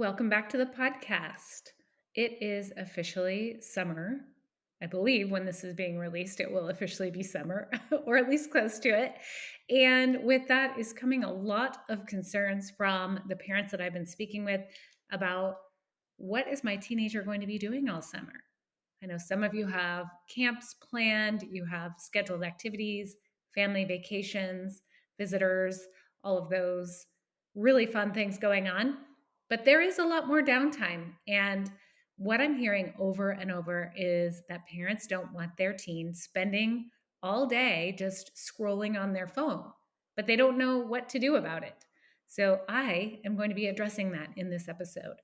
Welcome back to the podcast. It is officially summer. I believe when this is being released, it will officially be summer, or at least close to it. And with that is coming a lot of concerns from the parents that I've been speaking with about what is my teenager going to be doing all summer? I know some of you have camps planned, you have scheduled activities, family vacations, visitors, all of those really fun things going on. But there is a lot more downtime. And what I'm hearing over and over is that parents don't want their teens spending all day just scrolling on their phone, but they don't know what to do about it. So I am going to be addressing that in this episode.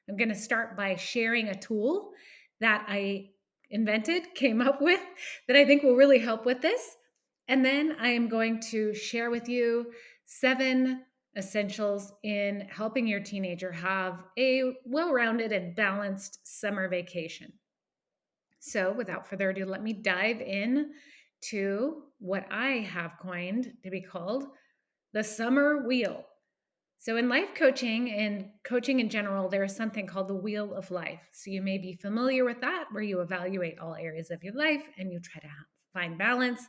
I'm going to start by sharing a tool that I invented, came up with, that I think will really help with this. And then I am going to share with you 7 essentials in helping your teenager have a well rounded and balanced summer vacation. So, without further ado, let me dive in to what I have coined to be called the summer wheel. So, in life coaching and coaching in general, there is something called the wheel of life. So, you may be familiar with that, where you evaluate all areas of your life and you try to find balance.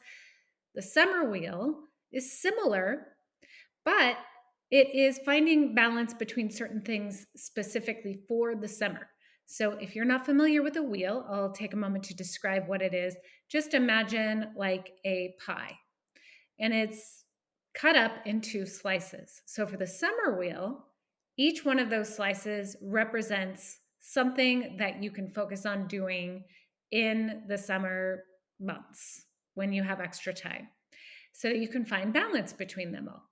The summer wheel is similar, but it is finding balance between certain things specifically for the summer. So, if you're not familiar with a wheel, I'll take a moment to describe what it is. Just imagine like a pie, and it's cut up into slices. So for the summer wheel, each one of those slices represents something that you can focus on doing in the summer months when you have extra time, so that you can find balance between them all.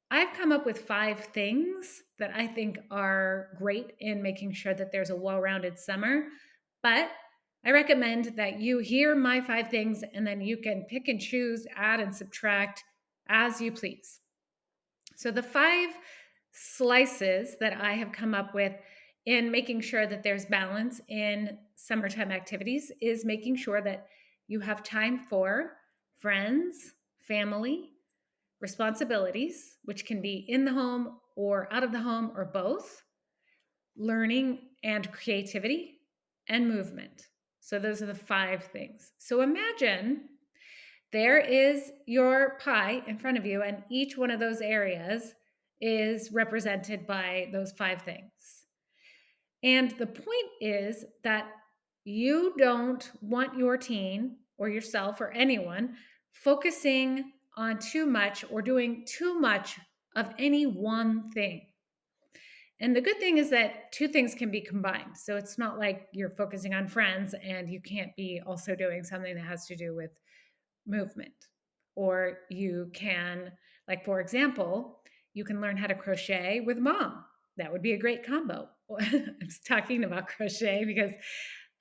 I've come up with 5 things that I think are great in making sure that there's a well-rounded summer, but I recommend that you hear my 5 things and then you can pick and choose, add and subtract as you please. So, the 5 slices that I have come up with in making sure that there's balance in summertime activities is making sure that you have time for friends, family, responsibilities, which can be in the home or out of the home or both, learning and creativity, and movement. So, those are the 5 things. So, imagine there is your pie in front of you, and each one of those areas is represented by those 5 things. And the point is that you don't want your teen or yourself or anyone focusing on too much or doing too much of any one thing. And the good thing is that 2 things can be combined. So it's not like you're focusing on friends and you can't be also doing something that has to do with movement. Or you can, like, for example, you can learn how to crochet with mom. That would be a great combo. I'm talking about crochet because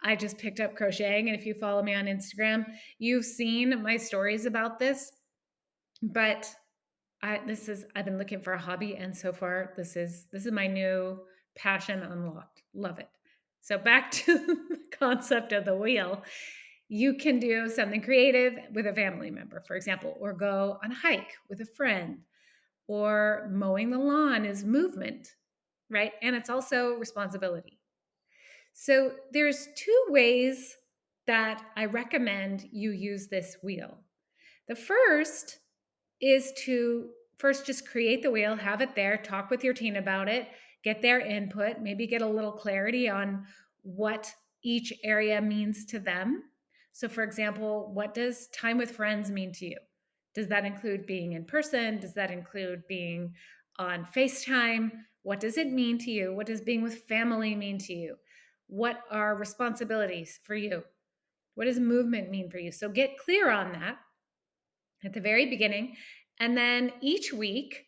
I just picked up crocheting. And if you follow me on Instagram, you've seen my stories about this. But I've been looking for a hobby, and so far this is my new passion unlocked. Love it. So back to the concept of the wheel. You can do something creative with a family member, for example, or go on a hike with a friend, or mowing the lawn is movement, right? And it's also responsibility. So there's 2 ways that I recommend you use this wheel. The first is to first just create the wheel, have it there, talk with your teen about it, get their input, maybe get a little clarity on what each area means to them. So, for example, what does time with friends mean to you? Does that include being in person? Does that include being on FaceTime? What does it mean to you? What does being with family mean to you? What are responsibilities for you? What does movement mean for you? So, get clear on that at the very beginning. And then each week,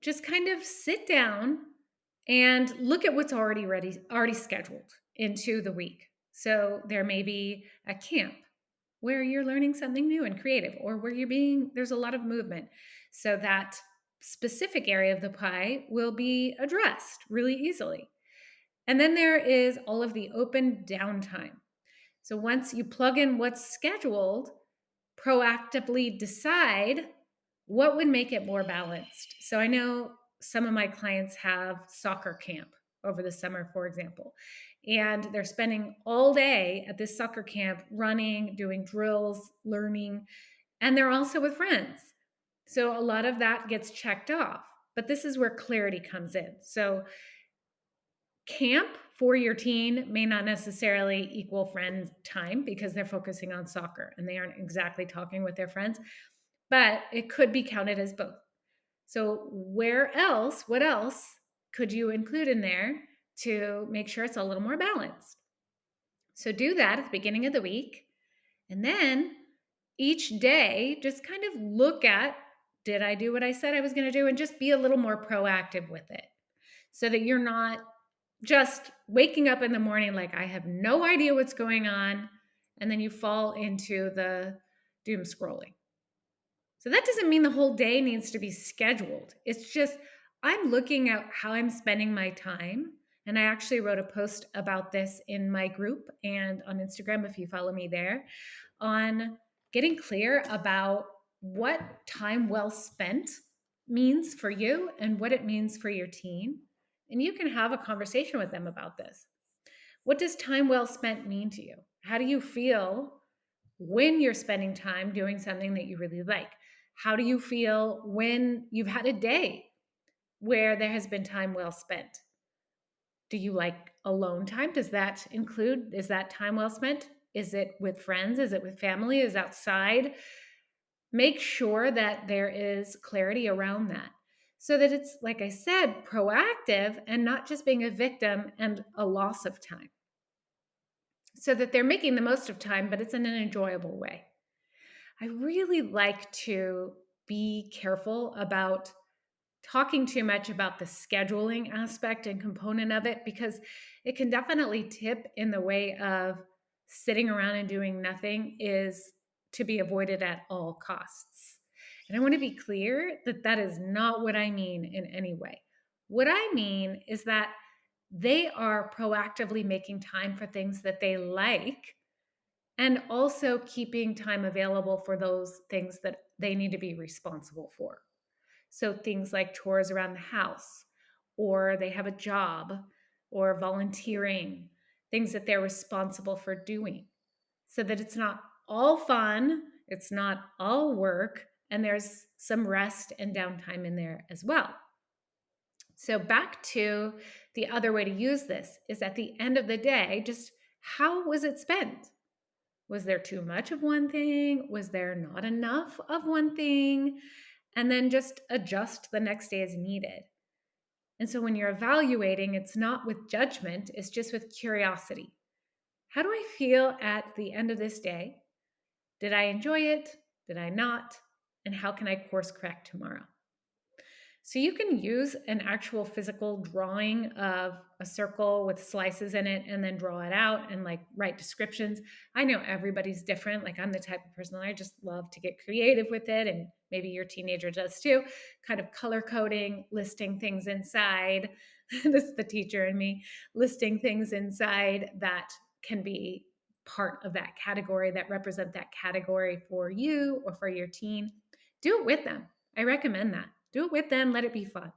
just kind of sit down and look at what's already scheduled into the week. So there may be a camp where you're learning something new and creative, or where there's a lot of movement. So that specific area of the pie will be addressed really easily. And then there is all of the open downtime. So once you plug in what's scheduled, proactively decide what would make it more balanced. So I know some of my clients have soccer camp. over the summer, for example. And they're spending all day at this soccer camp running, doing drills, learning, and they're also with friends. So a lot of that gets checked off. But this is where clarity comes in. So camp for your teen may not necessarily equal friend time because they're focusing on soccer and they aren't exactly talking with their friends, but it could be counted as both. So what else could you include in there to make sure it's a little more balanced? So do that at the beginning of the week. And then each day, just kind of look at, did I do what I said I was going to do? And just be a little more proactive with it so that you're not just waking up in the morning like, I have no idea what's going on. And then you fall into the doom scrolling. So that doesn't mean the whole day needs to be scheduled. It's just, I'm looking at how I'm spending my time. And I actually wrote a post about this in my group and on Instagram, if you follow me there, on getting clear about what time well spent means for you and what it means for your teen. And you can have a conversation with them about this. What does time well spent mean to you? How do you feel when you're spending time doing something that you really like? How do you feel when you've had a day where there has been time well spent? Do you like alone time? Does that include, is that time well spent? Is it with friends? Is it with family? Is it outside? Make sure that there is clarity around that so that it's, like I said, proactive and not just being a victim and a loss of time. So that they're making the most of time, but it's in an enjoyable way. I really like to be careful about talking too much about the scheduling aspect and component of it because it can definitely tip in the way of sitting around and doing nothing is to be avoided at all costs. And I want to be clear that that is not what I mean in any way. What I mean is that they are proactively making time for things that they like and also keeping time available for those things that they need to be responsible for. So things like chores around the house, or they have a job, or volunteering, things that they're responsible for doing, so that it's not all fun, it's not all work, and there's some rest and downtime in there as well. So back to the other way to use this is at the end of the day, just how was it spent? Was there too much of one thing? Was there not enough of one thing? And then just adjust the next day as needed. And so when you're evaluating, it's not with judgment, it's just with curiosity. How do I feel at the end of this day? Did I enjoy it? Did I not? And how can I course correct tomorrow? So you can use an actual physical drawing of a circle with slices in it and then draw it out and like write descriptions. I know everybody's different. Like I'm the type of person that I just love to get creative with it. And maybe your teenager does too, kind of color coding, listing things inside. This is the teacher in me, listing things inside that can be part of that category that represent that category for you or for your teen. Do it with them. I recommend that. Do it with them, let it be fun.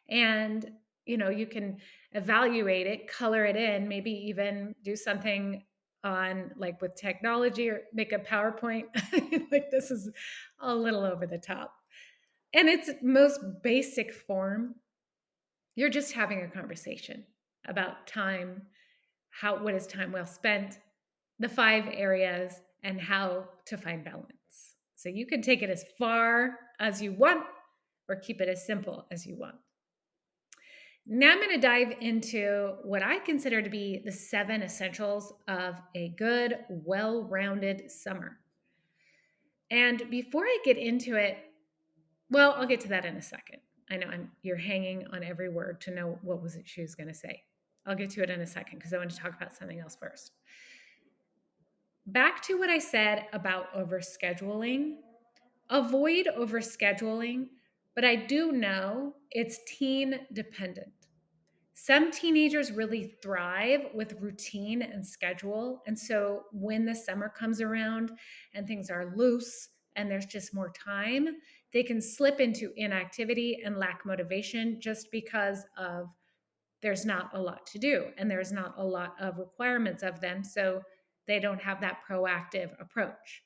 And you can evaluate it, color it in, maybe even do something on like with technology or make a PowerPoint. Like this is a little over the top. In its most basic form, you're just having a conversation about time, what is time well spent, the 5 areas, and how to find balance. So you can take it as far as you want or keep it as simple as you want. Now I'm going to dive into what I consider to be the 7 essentials of a good, well-rounded summer. And before I get into it, well, I'll get to that in a second. I know you're hanging on every word to know what was it she was going to say. I'll get to it in a second because I want to talk about something else first. Back to what I said about overscheduling. Avoid overscheduling, but I do know it's teen dependent. Some teenagers really thrive with routine and schedule. And so when the summer comes around and things are loose and there's just more time, they can slip into inactivity and lack motivation just because of there's not a lot to do and there's not a lot of requirements of them. So they don't have that proactive approach.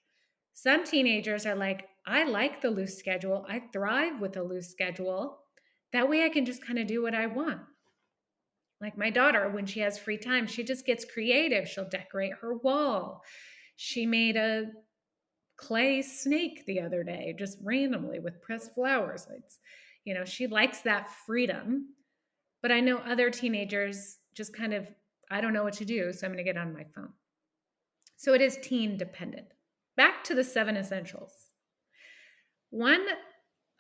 Some teenagers are like, I like the loose schedule. I thrive with a loose schedule. That way I can just kind of do what I want. Like my daughter, when she has free time, she just gets creative. She'll decorate her wall. She made a clay snake the other day, just randomly with pressed flowers. She likes that freedom. But I know other teenagers just kind of, I don't know what to do, so I'm going to get on my phone. So it is teen dependent. Back to the 7 essentials. One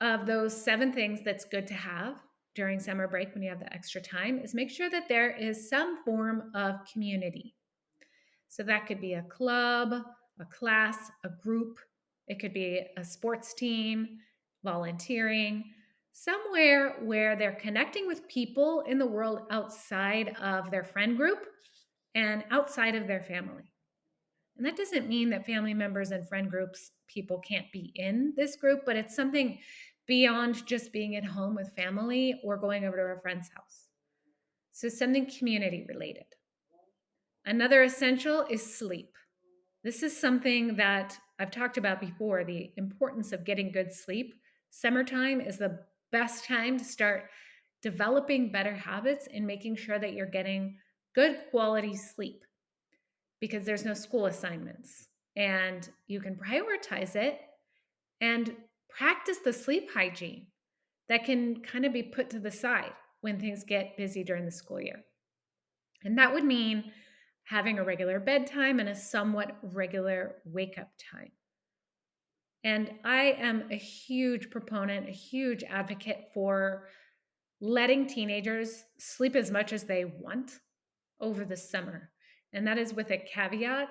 of those 7 things that's good to have during summer break when you have the extra time is make sure that there is some form of community. So that could be a club, a class, a group. It could be a sports team, volunteering, somewhere where they're connecting with people in the world outside of their friend group and outside of their family. And that doesn't mean that family members and friend groups, people can't be in this group, but it's something beyond just being at home with family or going over to a friend's house. So something community related. Another essential is sleep. This is something that I've talked about before, the importance of getting good sleep. Summertime is the best time to start developing better habits and making sure that you're getting good quality sleep because there's no school assignments and you can prioritize it and practice the sleep hygiene that can kind of be put to the side when things get busy during the school year. And that would mean having a regular bedtime and a somewhat regular wake up time. And I am a huge proponent, a huge advocate for letting teenagers sleep as much as they want over the summer. And that is with a caveat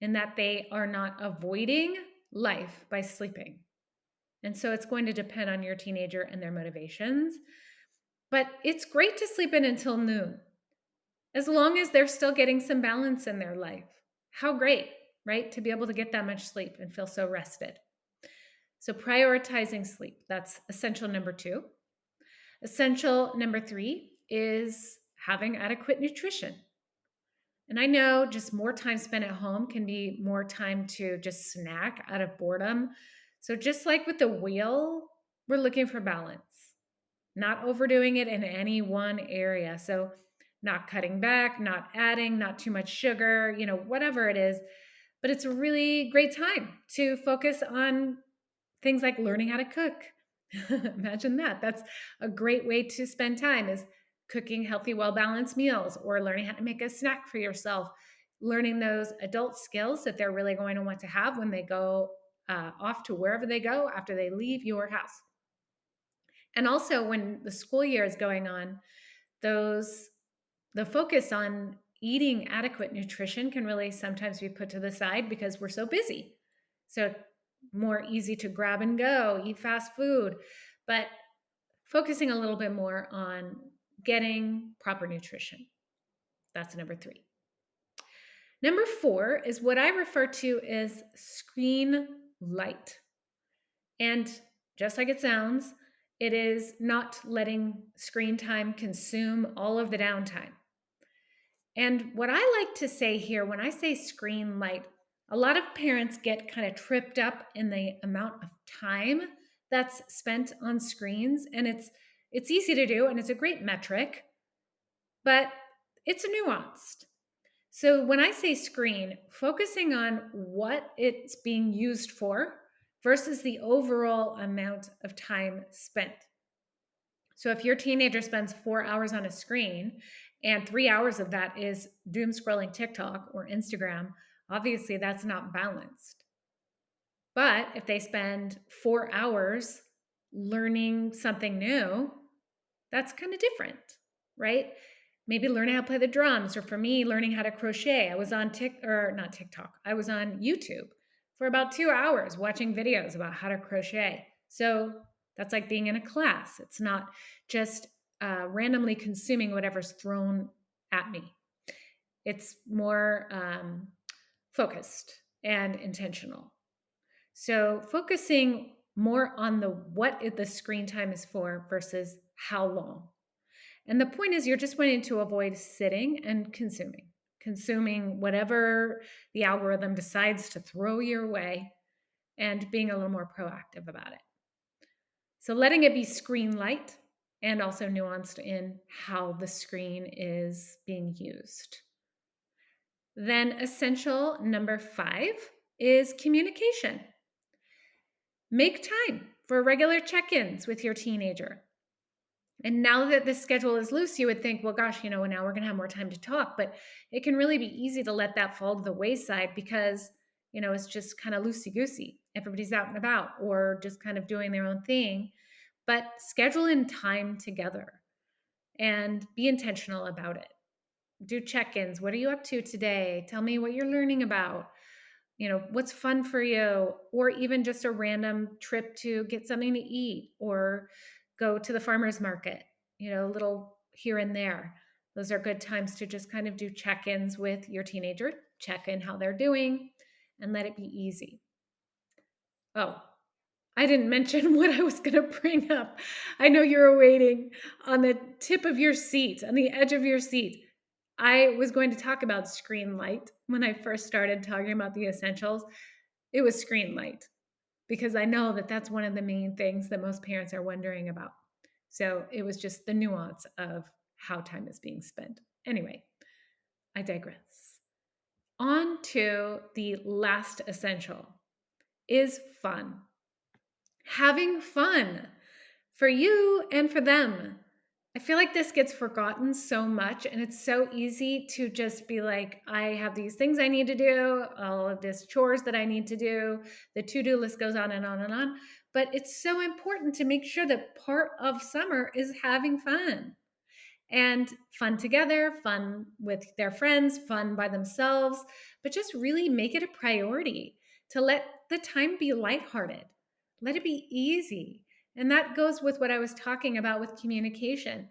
in that they are not avoiding life by sleeping. And so it's going to depend on your teenager and their motivations. But it's great to sleep in until noon, as long as they're still getting some balance in their life. How great, right? To be able to get that much sleep and feel so rested. So prioritizing sleep, that's essential number 2. Essential number 3 is having adequate nutrition. And I know just more time spent at home can be more time to just snack out of boredom. So just like with the wheel, we're looking for balance, not overdoing it in any one area. So not cutting back, not adding, not too much sugar, whatever it is. But it's a really great time to focus on things like learning how to cook. Imagine that. That's a great way to spend time, is cooking healthy, well-balanced meals or learning how to make a snack for yourself, learning those adult skills that they're really going to want to have when they go off to wherever they go after they leave your house. And also when the school year is going on, the focus on eating adequate nutrition can really sometimes be put to the side because we're so busy. So more easy to grab and go, eat fast food, but focusing a little bit more on getting proper nutrition. That's number 3. Number 4 is what I refer to as screen light. And just like it sounds, it is not letting screen time consume all of the downtime. And what I like to say here, when I say screen light, a lot of parents get kind of tripped up in the amount of time that's spent on screens. And it's easy to do, and it's a great metric, but it's nuanced. So when I say screen, focusing on what it's being used for versus the overall amount of time spent. So if your teenager spends 4 hours on a screen and 3 hours of that is doom scrolling TikTok or Instagram, obviously that's not balanced. But if they spend 4 hours learning something new, that's kind of different, right? Maybe learning how to play the drums, or for me, learning how to crochet. I was on not TikTok. I was on YouTube for about 2 hours watching videos about how to crochet. So that's like being in a class. It's not just randomly consuming whatever's thrown at me. It's more focused and intentional. So focusing more on the screen time is for versus how long. And the point is, you're just wanting to avoid sitting and consuming whatever the algorithm decides to throw your way and being a little more proactive about it. So letting it be screen light and also nuanced in how the screen is being used. Then, essential number 5 is communication. Make time for regular check ins with your teenager. And now that the schedule is loose, you would think, well, gosh, now we're going to have more time to talk. But it can really be easy to let that fall to the wayside because, it's just kind of loosey goosey. Everybody's out and about or just kind of doing their own thing. But schedule in time together and be intentional about it. Do check ins. What are you up to today? Tell me what you're learning about. What's fun for you, or even just a random trip to get something to eat or go to the farmer's market, a little here and there. Those are good times to just kind of do check-ins with your teenager, check in how they're doing, and let it be easy. Oh, I didn't mention what I was going to bring up. I know you're waiting on the tip of your seat, on the edge of your seat. I was going to talk about screen light when I first started talking about the essentials. It was screen light because I know that that's one of the main things that most parents are wondering about. So it was just the nuance of how time is being spent. Anyway, I digress. On to the last essential is fun. Having fun for you and for them. I feel like this gets forgotten so much, and it's so easy to just be like, I have these things I need to do, all of this chores that I need to do. The to-do list goes on and on and on. But it's so important to make sure that part of summer is having fun and fun together, fun with their friends, fun by themselves, but just really make it a priority to let the time be lighthearted. Let it be easy. And that goes with what I was talking about with communication.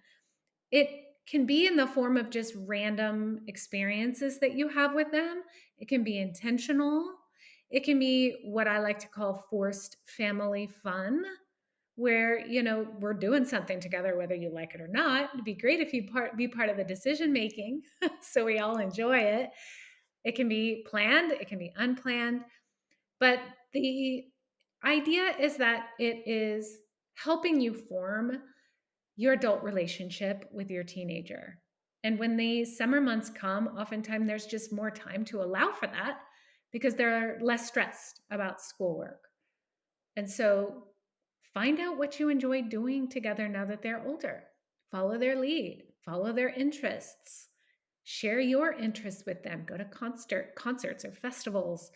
It can be in the form of just random experiences that you have with them. It can be intentional. It can be what I like to call forced family fun, where we're doing something together whether you like it or not. It'd be great if you be part of the decision making so we all enjoy it. It can be planned, it can be unplanned, but the idea is that it is helping you form your adult relationship with your teenager. And when the summer months come, oftentimes there's just more time to allow for that because they're less stressed about schoolwork. And so find out what you enjoy doing together now that they're older. Follow their lead, follow their interests, share your interests with them. Go to concerts or festivals.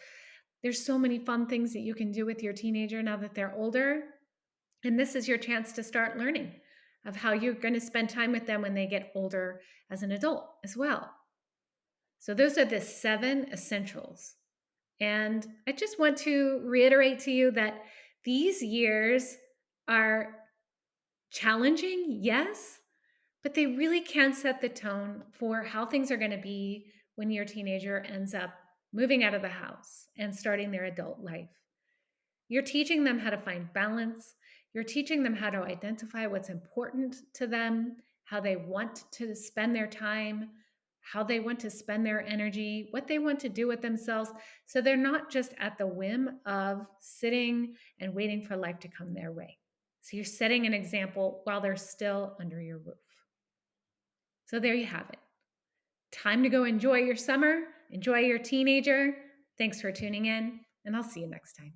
There's so many fun things that you can do with your teenager now that they're older. And this is your chance to start learning of how you're going to spend time with them when they get older as an adult as well. So those are the 7 essentials. And I just want to reiterate to you that these years are challenging, yes, but they really can set the tone for how things are going to be when your teenager ends up moving out of the house and starting their adult life. You're teaching them how to find balance. You're teaching them how to identify what's important to them, how they want to spend their time, how they want to spend their energy, what they want to do with themselves. So they're not just at the whim of sitting and waiting for life to come their way. So you're setting an example while they're still under your roof. So there you have it. Time to go enjoy your summer, enjoy your teenager. Thanks for tuning in, and I'll see you next time.